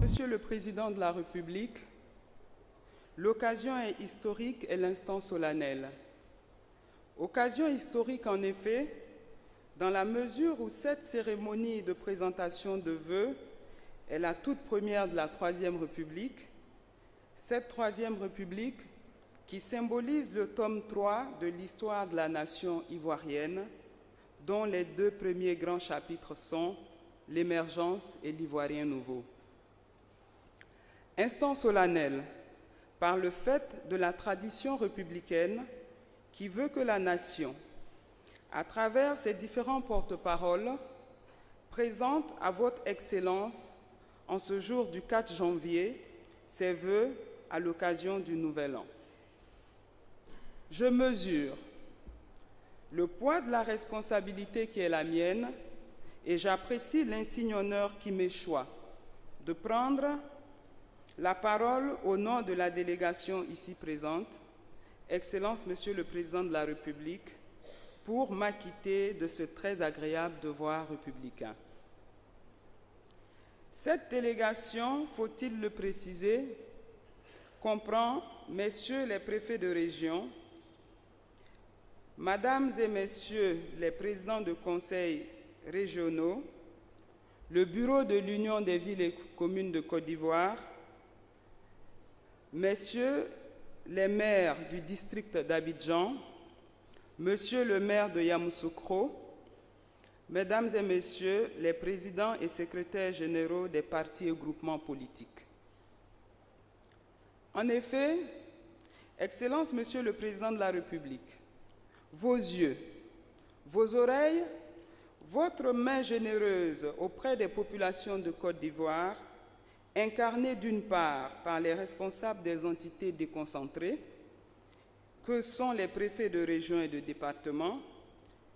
Monsieur le Président de la République, l'occasion est historique et l'instant solennel. Occasion historique en effet, dans la mesure où cette cérémonie de présentation de vœux est la toute première de la Troisième République, cette Troisième République qui symbolise le tome 3 de l'histoire de la nation ivoirienne, dont les deux premiers grands chapitres sont l'émergence et l'Ivoirien nouveau. Instant solennel, par le fait de la tradition républicaine qui veut que la nation, à travers ses différents porte-paroles, présente à votre Excellence, en ce jour du 4 janvier, ses vœux à l'occasion du Nouvel An. Je mesure le poids de la responsabilité qui est la mienne et j'apprécie l'insigne honneur qui m'échoit de prendre la parole au nom de la délégation ici présente, Excellence Monsieur le Président de la République, pour m'acquitter de ce très agréable devoir républicain. Cette délégation, faut-il le préciser, comprend Messieurs les préfets de région, Mesdames et Messieurs les présidents de conseils régionaux, le Bureau de l'Union des villes et communes de Côte d'Ivoire, Messieurs les maires du district d'Abidjan, Monsieur le maire de Yamoussoukro, Mesdames et Messieurs les présidents et secrétaires généraux des partis et groupements politiques. En effet, Excellence Monsieur le Président de la République, vos yeux, vos oreilles, votre main généreuse auprès des populations de Côte d'Ivoire, incarnée d'une part par les responsables des entités déconcentrées, que sont les préfets de région et de département,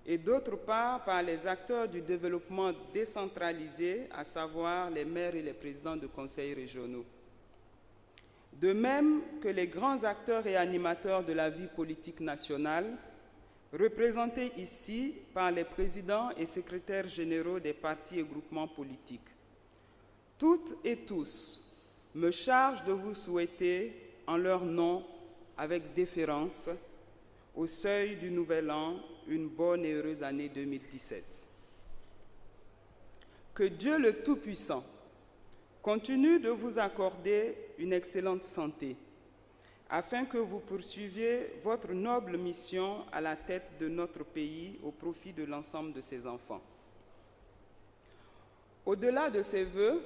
et d'autre part par les acteurs du développement décentralisé, à savoir les maires et les présidents de conseils régionaux. De même que les grands acteurs et animateurs de la vie politique nationale, représentés ici par les présidents et secrétaires généraux des partis et groupements politiques. Toutes et tous me chargent de vous souhaiter, en leur nom, avec déférence, au seuil du Nouvel An, une bonne et heureuse année 2017. Que Dieu le Tout-Puissant continue de vous accorder une excellente santé, afin que vous poursuiviez votre noble mission à la tête de notre pays au profit de l'ensemble de ses enfants. Au-delà de ces vœux,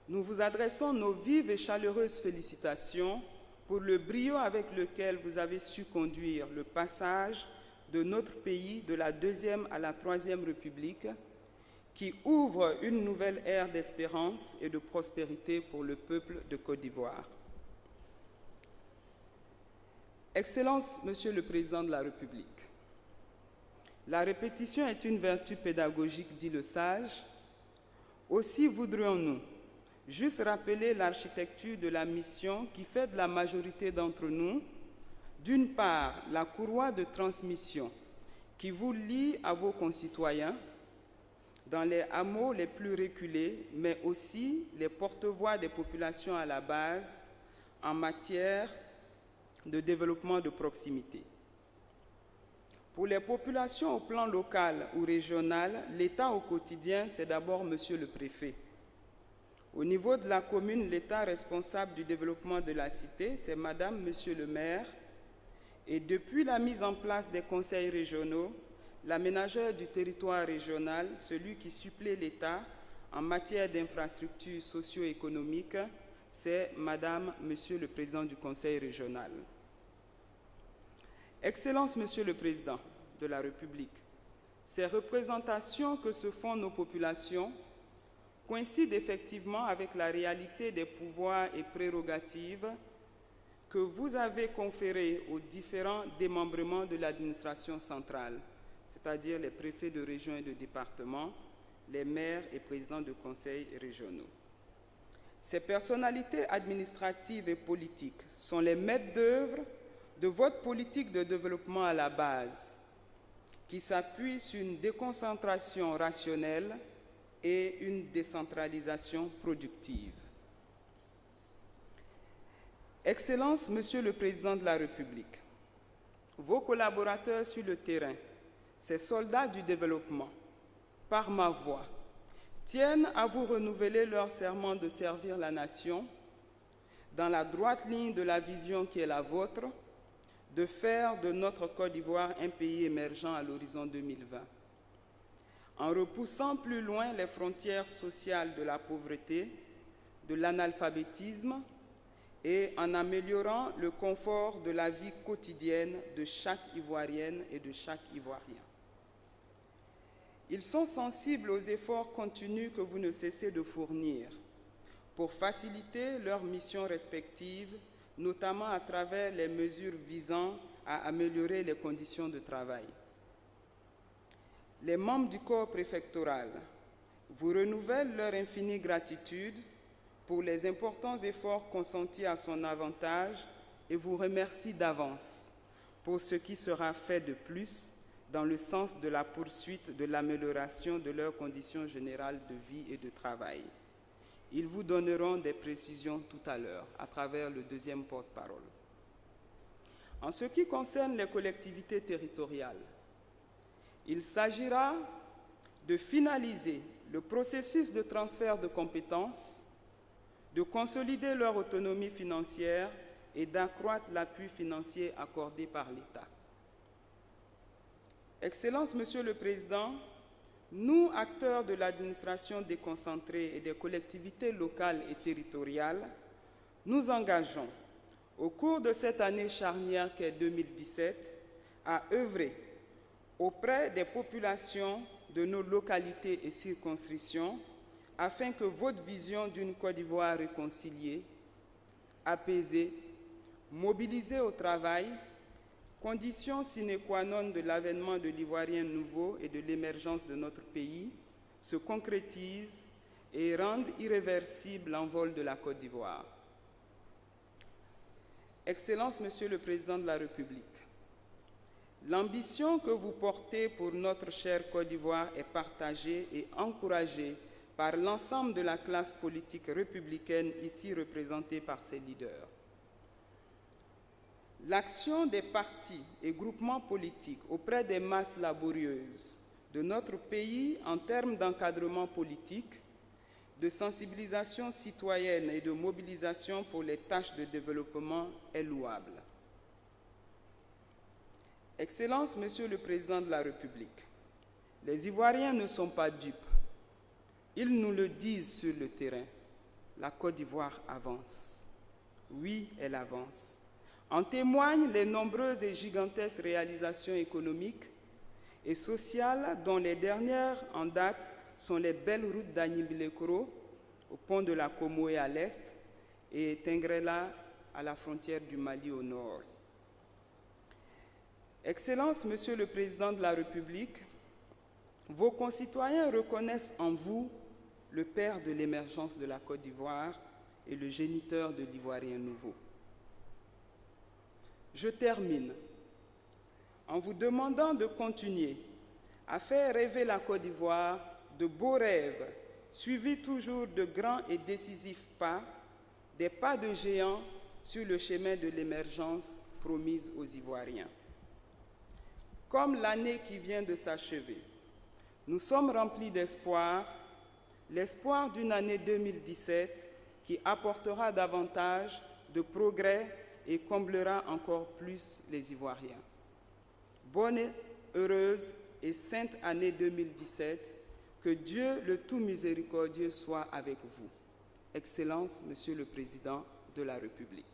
nous vous adressons nos vives et chaleureuses félicitations pour le brio avec lequel vous avez su conduire le passage de notre pays de la Deuxième à la Troisième République, qui ouvre une nouvelle ère d'espérance et de prospérité pour le peuple de Côte d'Ivoire. Excellence, Monsieur le Président de la République, la répétition est une vertu pédagogique, dit le sage. Aussi voudrions-nous juste rappeler l'architecture de la mission qui fait de la majorité d'entre nous, d'une part, la courroie de transmission qui vous lie à vos concitoyens dans les hameaux les plus reculés, mais aussi les porte-voix des populations à la base en matière de développement de proximité. Pour les populations au plan local ou régional, l'État au quotidien, c'est d'abord Monsieur le Préfet. Au niveau de la commune, l'État responsable du développement de la cité, c'est Madame, Monsieur le maire. Et depuis la mise en place des conseils régionaux, l'aménageur du territoire régional, celui qui supplée l'État en matière d'infrastructures socio-économiques, c'est Madame, Monsieur le Président du Conseil régional. Excellence, Monsieur le Président de la République, ces représentations que se font nos populations coïncident effectivement avec la réalité des pouvoirs et prérogatives que vous avez conférés aux différents démembrements de l'administration centrale, c'est-à-dire les préfets de région et de département, les maires et présidents de conseils régionaux. Ces personnalités administratives et politiques sont les maîtres d'œuvre de votre politique de développement à la base, qui s'appuie sur une déconcentration rationnelle et une décentralisation productive. Excellences, Monsieur le Président de la République, vos collaborateurs sur le terrain, ces soldats du développement, par ma voix, tiennent à vous renouveler leur serment de servir la nation dans la droite ligne de la vision qui est la vôtre, de faire de notre Côte d'Ivoire un pays émergent à l'horizon 2020. En repoussant plus loin les frontières sociales de la pauvreté, de l'analphabétisme et en améliorant le confort de la vie quotidienne de chaque Ivoirienne et de chaque Ivoirien. Ils sont sensibles aux efforts continus que vous ne cessez de fournir pour faciliter leurs missions respectives, notamment à travers les mesures visant à améliorer les conditions de travail. Les membres du corps préfectoral vous renouvellent leur infinie gratitude pour les importants efforts consentis à son avantage et vous remercient d'avance pour ce qui sera fait de plus dans le sens de la poursuite de l'amélioration de leurs conditions générales de vie et de travail. Ils vous donneront des précisions tout à l'heure à travers le deuxième porte-parole. En ce qui concerne les collectivités territoriales, il s'agira de finaliser le processus de transfert de compétences, de consolider leur autonomie financière et d'accroître l'appui financier accordé par l'État. Excellences, Monsieur le Président, nous, acteurs de l'administration déconcentrée et des collectivités locales et territoriales, nous engageons, au cours de cette année charnière qu'est 2017, à œuvrer auprès des populations de nos localités et circonscriptions afin que votre vision d'une Côte d'Ivoire réconciliée, apaisée, mobilisée au travail, condition sine qua non de l'avènement de l'Ivoirien nouveau et de l'émergence de notre pays, se concrétise et rende irréversible l'envol de la Côte d'Ivoire. Excellences, Monsieur le Président de la République, l'ambition que vous portez pour notre chère Côte d'Ivoire est partagée et encouragée par l'ensemble de la classe politique républicaine ici représentée par ses leaders. L'action des partis et groupements politiques auprès des masses laborieuses de notre pays en termes d'encadrement politique, de sensibilisation citoyenne et de mobilisation pour les tâches de développement est louable. Excellences, Monsieur le Président de la République, les Ivoiriens ne sont pas dupes. Ils nous le disent sur le terrain. La Côte d'Ivoire avance. Oui, elle avance. En témoignent les nombreuses et gigantesques réalisations économiques et sociales dont les dernières en date sont les belles routes d'Agny-Bilekoro au pont de la Comoé à l'est et Tengrela à la frontière du Mali au nord. Excellences, Monsieur le Président de la République, vos concitoyens reconnaissent en vous le père de l'émergence de la Côte d'Ivoire et le géniteur de l'Ivoirien nouveau. Je termine en vous demandant de continuer à faire rêver la Côte d'Ivoire de beaux rêves, suivis toujours de grands et décisifs pas, des pas de géants sur le chemin de l'émergence promise aux Ivoiriens. Comme l'année qui vient de s'achever, nous sommes remplis d'espoir, l'espoir d'une année 2017 qui apportera davantage de progrès et comblera encore plus les Ivoiriens. Bonne, heureuse et sainte année 2017, que Dieu le tout miséricordieux soit avec vous. Excellences, Monsieur le Président de la République.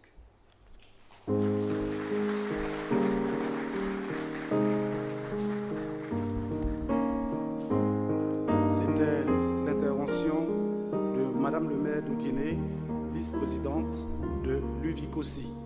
C'était l'intervention de Madame le maire de Guinée, vice-présidente de l'UVICOSI.